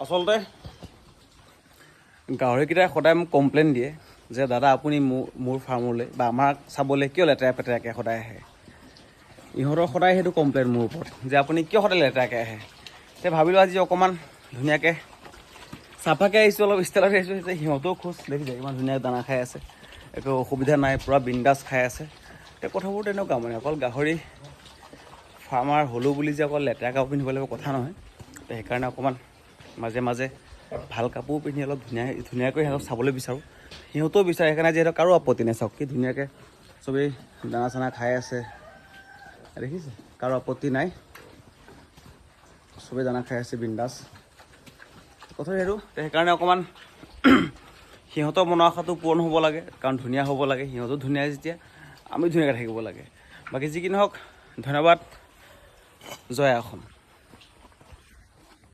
আচলতে গাহৰিকেইটাই সদায় মোক কমপ্লেইন দিয়ে যে দাদা আপুনি মোৰ ফাৰ্মলৈ বা আমাক চাবলৈ কিয় লেতেৰা পেতেৰাকৈ সদায় আহে। ইহঁতৰ সদায় সেইটো কমপ্লেইন মোৰ ওপৰত যে আপুনি কিয় সদায় লেতেৰাকৈ আহে। এতিয়া ভাবিলোঁ আজি অকণমান ধুনীয়াকৈ চাফাকৈ আহিছোঁ, অলপ ষ্টাইলত আহিছোঁ। এতিয়া সিহঁতেও খোজ দেখিছে ইমান ধুনীয়া দানা খাই আছে, একো অসুবিধা নাই, পূৰা বিন্দাছ খাই আছে। এতিয়া কথাবোৰ তেনেকুৱা মানে অকল গাহৰি ফাৰ্মাৰ হ'লোঁ বুলি যে অকল লেতেৰা কাপোৰ পিন্ধিব লাগিব কথা নহয়। সেইকাৰণে অকণমান মাজে মাজে ভাল কাপোৰ পিন্ধি অলপ ধুনীয়াকৈ সিহঁতক চাবলৈ বিচাৰোঁ। সিহঁতেও বিচাৰে, সেইকাৰণে যিহেতু কাৰো আপত্তি নাই। চাওক কি ধুনীয়াকৈ চবেই দানা চানা খাই আছে, দেখিছে, কাৰো আপত্তি নাই, চবেই দানা খাই আছে বিন্দাছ। কথা সেইটো সেইকাৰণে অকণমান সিহঁতৰ মনৰ আশাটো পূৰণ হ'ব লাগে, কাৰণ ধুনীয়া হ'ব লাগে। সিহঁতো ধুনীয়া যেতিয়া আমি ধুনীয়াকৈ থাকিব লাগে। বাকী যি কি নহওক, ধন্যবাদ। জয় অসম।